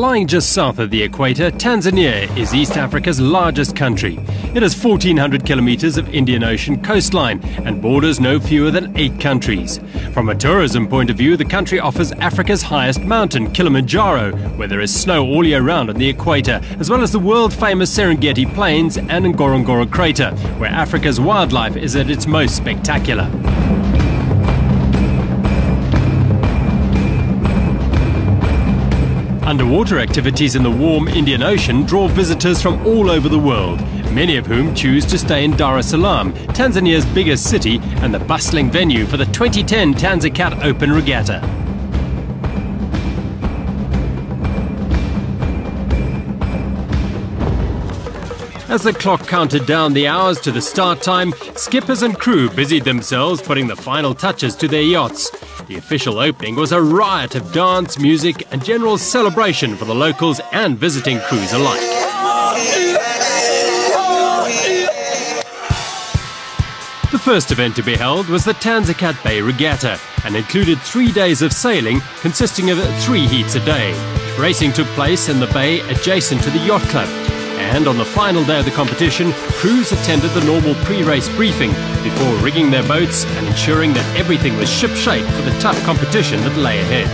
Lying just south of the equator, Tanzania is East Africa's largest country. It has 1,400 kilometers of Indian Ocean coastline and borders no fewer than 8 countries. From a tourism point of view, the country offers Africa's highest mountain, Kilimanjaro, where there is snow all year round on the equator, as well as the world-famous Serengeti Plains and Ngorongoro Crater, where Africa's wildlife is at its most spectacular. Underwater activities in the warm Indian Ocean draw visitors from all over the world, many of whom choose to stay in Dar es Salaam, Tanzania's biggest city and the bustling venue for the 2010 TANZACAT Open Regatta. As the clock counted down the hours to the start time, skippers and crew busied themselves putting the final touches to their yachts. The official opening was a riot of dance, music and general celebration for the locals and visiting crews alike. The first event to be held was the TANZACAT Bay Regatta and included 3 days of sailing consisting of 3 heats a day. Racing took place in the bay adjacent to the yacht club. And on the final day of the competition, crews attended the normal pre-race briefing before rigging their boats and ensuring that everything was shipshape for the tough competition that lay ahead.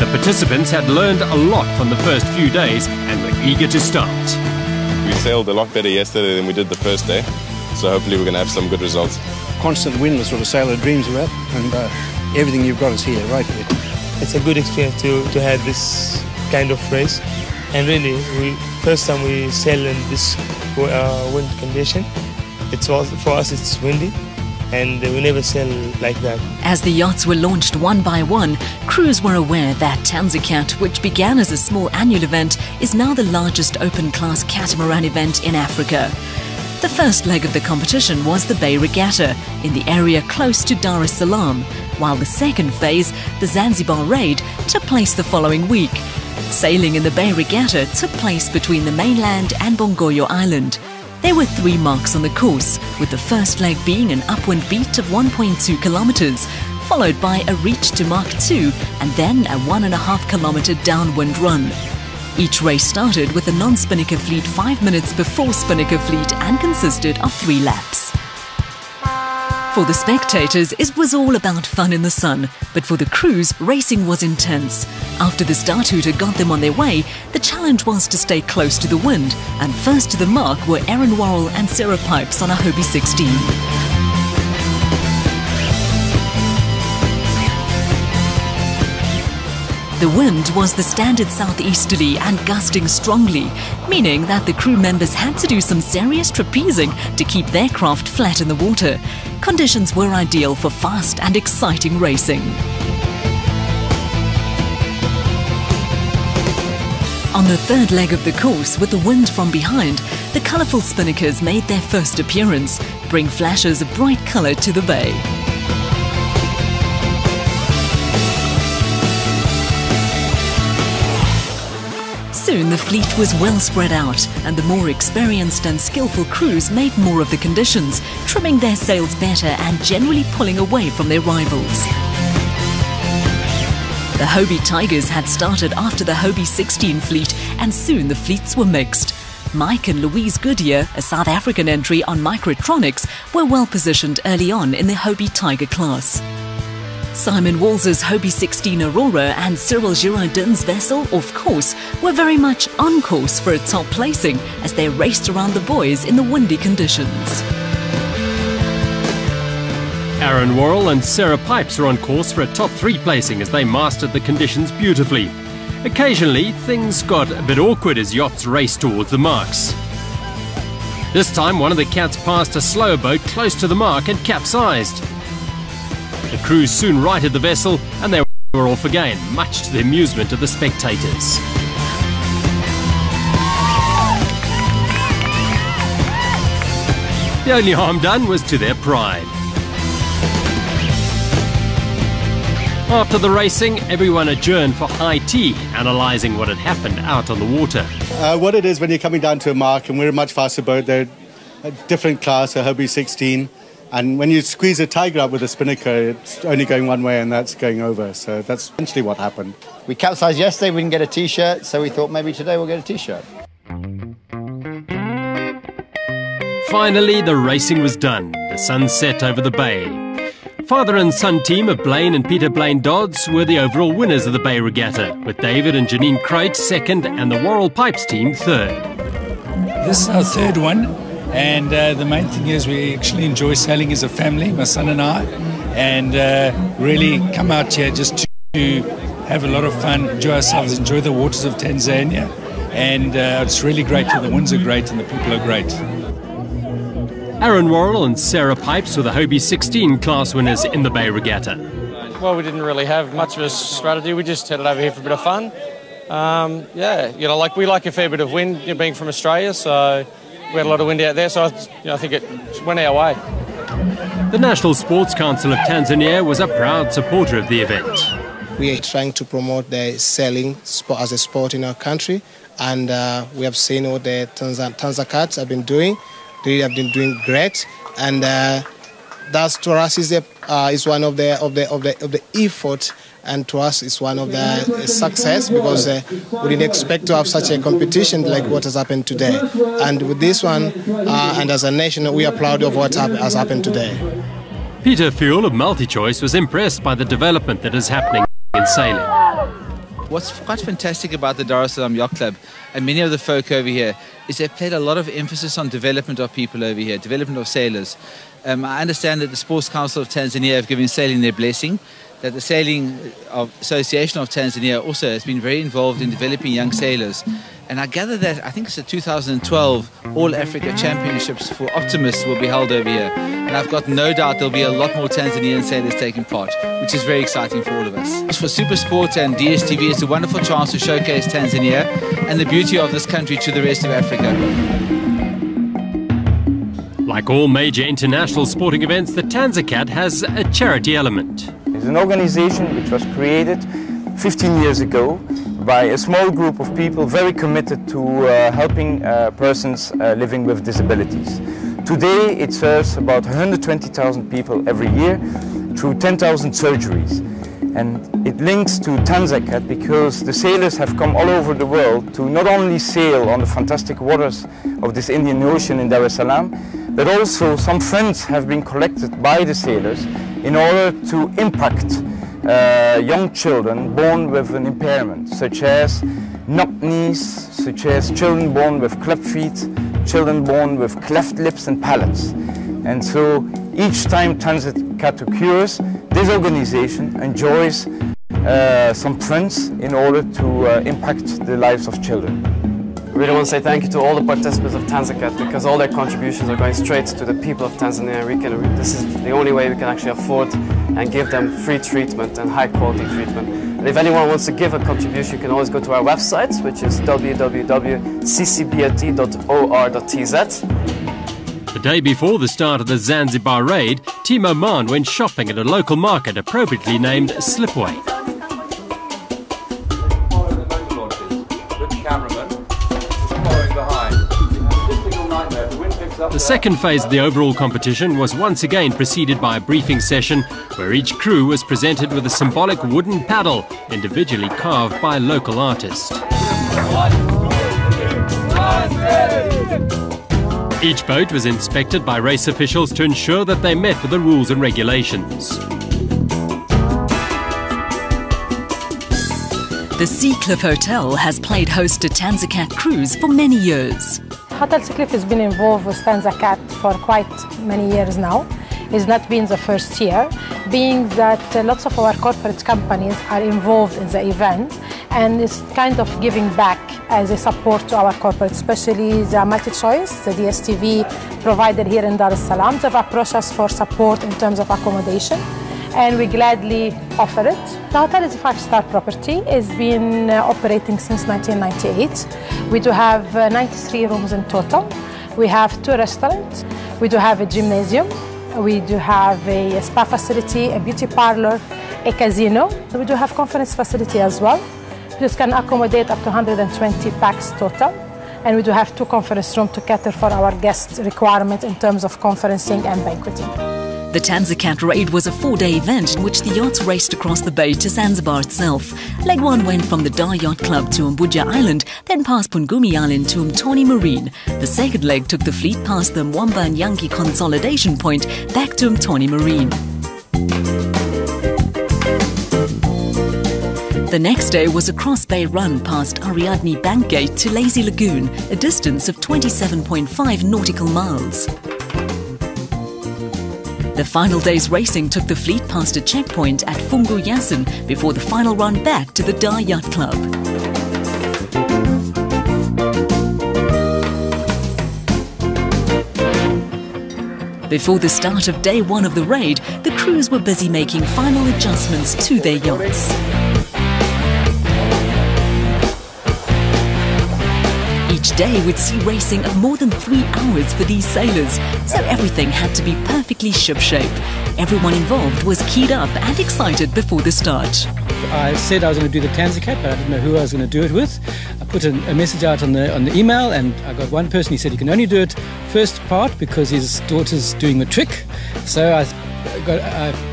The participants had learned a lot from the first few days and were eager to start. We sailed a lot better yesterday than we did the first day, so hopefully we're going to have some good results. Constant wind was what a sailor dreams about, and everything you've got is here, right here. It's a good experience to have this kind of race. And really, first time we sail in this wind condition. For us it's windy, and we never sail like that. As the yachts were launched one by one, crews were aware that TANZACAT, which began as a small annual event, is now the largest open-class catamaran event in Africa. The first leg of the competition was the Bay Regatta, in the area close to Dar es Salaam, while the second phase, the Zanzibar Raid, took place the following week. Sailing in the Bay Regatta took place between the mainland and Bongoyo Island. There were 3 marks on the course, with the first leg being an upwind beat of 1.2 kilometers, followed by a reach to Mach 2 and then a 1.5 kilometer downwind run. Each race started with a non-spinnaker fleet 5 minutes before spinnaker fleet and consisted of 3 laps. For the spectators, it was all about fun in the sun, but for the crews, racing was intense. After the start hooter got them on their way, the challenge was to stay close to the wind, and first to the mark were Aaron Worrell and Sarah Pipes on a Hobie 16. The wind was the standard southeasterly and gusting strongly, meaning that the crew members had to do some serious trapezing to keep their craft flat in the water. Conditions were ideal for fast and exciting racing. On the third leg of the course, with the wind from behind, the colourful spinnakers made their first appearance, bringing flashes of bright colour to the bay. Soon the fleet was well spread out, and the more experienced and skillful crews made more of the conditions, trimming their sails better and generally pulling away from their rivals. The Hobie Tigers had started after the Hobie 16 fleet, and soon the fleets were mixed. Mike and Louise Goodyear, a South African entry on microtronics, were well positioned early on in the Hobie Tiger class. Simon Walz's Hobie 16 Aurora and Cyril Girardin's vessel, Off Course, were very much on course for a top placing as they raced around the buoys in the windy conditions. Aaron Worrell and Sarah Pipes were on course for a top 3 placing as they mastered the conditions beautifully. Occasionally, things got a bit awkward as yachts raced towards the marks. This time, one of the cats passed a slower boat close to the mark and capsized. The crew soon righted the vessel and they were off again, much to the amusement of the spectators. The only harm done was to their pride. After the racing, everyone adjourned for high tea, analysing what had happened out on the water. What it is when you're coming down to a mark, and we're a much faster boat, they're a different class, a Hobie 16. And when you squeeze a tiger up with a spinnaker, it's only going one way and that's going over. So that's essentially what happened. We capsized yesterday, we didn't get a T-shirt, so we thought maybe today we'll get a T-shirt. Finally, the racing was done. The sun set over the bay. Father and son team of Blaine and Peter Blaine Dodds were the overall winners of the Bay Regatta, with David and Janine Crate second and the Worrell Pipes team third. This is our third one, and the main thing is we actually enjoy sailing as a family, my son and I, and really come out here just to have a lot of fun, enjoy ourselves, enjoy the waters of Tanzania, and it's really great here. The winds are great and the people are great. Aaron Worrell and Sarah Pipes were the Hobie 16 class winners in the Bay Regatta. Well, we didn't really have much of a strategy. We just headed over here for a bit of fun. We like a fair bit of wind, being from Australia, so we had a lot of wind out there, so I think it went our way. The National Sports Council of Tanzania was a proud supporter of the event. We are trying to promote the sailing sport as a sport in our country, and we have seen what the TANZACAT have been doing. They have been doing great, and that to us is one of the effort, and to us is one of the success, because we didn't expect to have such a competition like what has happened today. And with this one, and as a nation, we are proud of what has happened today. Peter Fuel of MultiChoice was impressed by the development that is happening in sailing. What's quite fantastic about the Dar es Salaam Yacht Club and many of the folk over here is they've played a lot of emphasis on development of people over here, development of sailors. I understand that the Sports Council of Tanzania have given sailing their blessing, that the Sailing Association of Tanzania also has been very involved in developing young sailors. And I gather that, I think it's the 2012 All Africa Championships for Optimists will be held over here. And I've got no doubt there'll be a lot more Tanzanian sailors taking part, which is very exciting for all of us. For Supersport and DSTV, it's a wonderful chance to showcase Tanzania and the beauty of this country to the rest of Africa. Like all major international sporting events, the TANZACAT has a charity element. It's an organization which was created 15 years ago by a small group of people very committed to helping persons living with disabilities. Today it serves about 120,000 people every year through 10,000 surgeries. And it links to TANZACAT because the sailors have come all over the world to not only sail on the fantastic waters of this Indian Ocean in Dar es Salaam, but also some funds have been collected by the sailors in order to impact young children born with an impairment, such as knocked knees, such as children born with club feet, children born with cleft lips and palates. And so each time TANZACAT occurs, this organization enjoys some funds in order to impact the lives of children. I really want to say thank you to all the participants of TANZACAT, because all their contributions are going straight to the people of Tanzania. This is the only way we can actually afford and give them free treatment and high quality treatment. And if anyone wants to give a contribution, you can always go to our website, which is www.ccbt.or.tz. The day before the start of the Zanzibar raid, Timo Mann went shopping at a local market appropriately named Slipway. The second phase of the overall competition was once again preceded by a briefing session where each crew was presented with a symbolic wooden paddle, individually carved by a local artist. Each boat was inspected by race officials to ensure that they met with the rules and regulations. The Seacliff Hotel has played host to TANZACAT crews for many years. Hotel Seacliff has been involved with TANZACAT for quite many years now. It's not been the first year, being that lots of our corporate companies are involved in the event, and it's kind of giving back as a support to our corporate, especially the MultiChoice, the DSTV provider here in Dar es Salaam. They've approached us for support in terms of accommodation, and we gladly offer it. The hotel is a 5-star property. It's been operating since 1998. We do have 93 rooms in total. We have 2 restaurants. We do have a gymnasium. We do have a spa facility, a beauty parlor, a casino. We do have conference facility as well. This can accommodate up to 120 pax total. And we do have 2 conference rooms to cater for our guest requirement in terms of conferencing and banqueting. The TANZACAT raid was a 4-day event in which the yachts raced across the bay to Zanzibar itself. Leg 1 went from the Dar Yacht Club to Unguja Island, then past Pungumi Island to Mtoni Marine. The second leg took the fleet past the Mwamba and Yankee consolidation point back to Mtoni Marine. The next day was a cross-bay run past Ariadne Bank Gate to Lazy Lagoon, a distance of 27.5 nautical miles. The final day's racing took the fleet past a checkpoint at Fungu Yasin before the final run back to the Dar Yacht Club. Before the start of day 1 of the raid, the crews were busy making final adjustments to their yachts. Each day would see racing of more than 3 hours for these sailors, so everything had to be perfectly shipshape. Everyone involved was keyed up and excited before the start. I said I was going to do the TANZACAT, but I didn't know who I was going to do it with. I put a message out on the email, and I got one person. He said he can only do it first part because his daughter's doing the trick. So I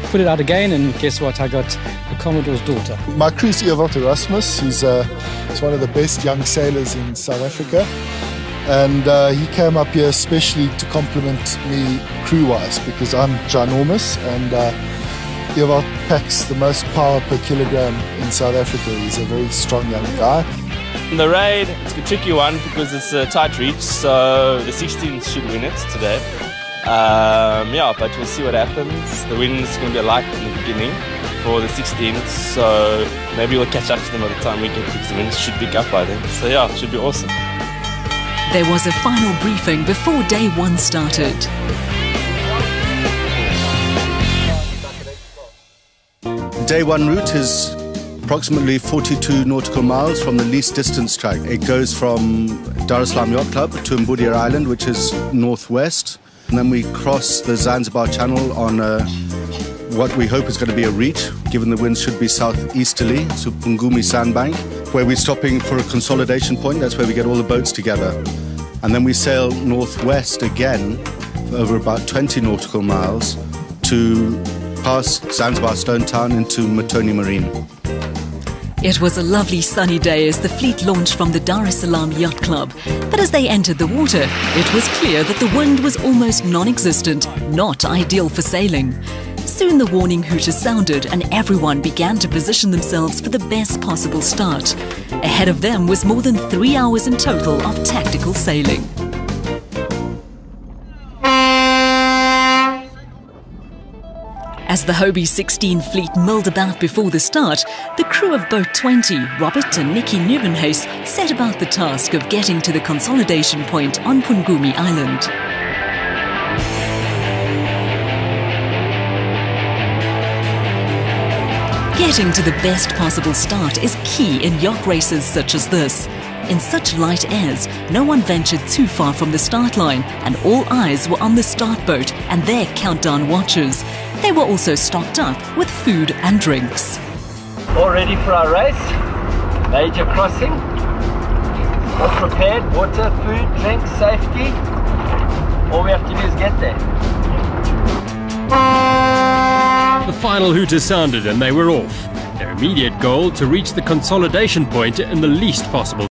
put it out again, and guess what? I got the Commodore's daughter. My crew's Ewald Erasmus. He's one of the best young sailors in South Africa, and he came up here especially to compliment me crew-wise because I'm ginormous, and Ewald packs the most power per kilogram in South Africa. He's a very strong young guy. The raid, it's a tricky one because it's a tight reach, so the 16th should win it today. But we'll see what happens. The wind's going to be light in the beginning for the 16th, so maybe we'll catch up to them by the time we get to the wind. Should pick up by then. So yeah, it should be awesome. There was a final briefing before day 1 started. Day 1 route is approximately 42 nautical miles from the least distance track. It goes from Dar es Salaam Yacht Club to Mbudia Island, which is northwest. And then we cross the Zanzibar Channel on what we hope is going to be a reach, given the winds should be southeasterly, to Pungumi Sandbank, where we're stopping for a consolidation point. That's where we get all the boats together. And then we sail northwest again for over about 20 nautical miles to pass Zanzibar Stone Town into Mtoni Marine. It was a lovely sunny day as the fleet launched from the Dar es Salaam Yacht Club. But as they entered the water, it was clear that the wind was almost non-existent, not ideal for sailing. Soon the warning hooter sounded and everyone began to position themselves for the best possible start. Ahead of them was more than 3 hours in total of tactical sailing. As the Hobie 16 fleet milled about before the start, the crew of Boat 20, Robert and Nikki Nieuwenhuis, set about the task of getting to the consolidation point on Pungumi Island. Getting to the best possible start is key in yacht races such as this. In such light airs, no one ventured too far from the start line, and all eyes were on the start boat and their countdown watchers. They were also stocked up with food and drinks. All ready for our race. Major crossing. All prepared. Water, food, drinks, safety. All we have to do is get there. The final hooter sounded and they were off. Their immediate goal to reach the consolidation point in the least possible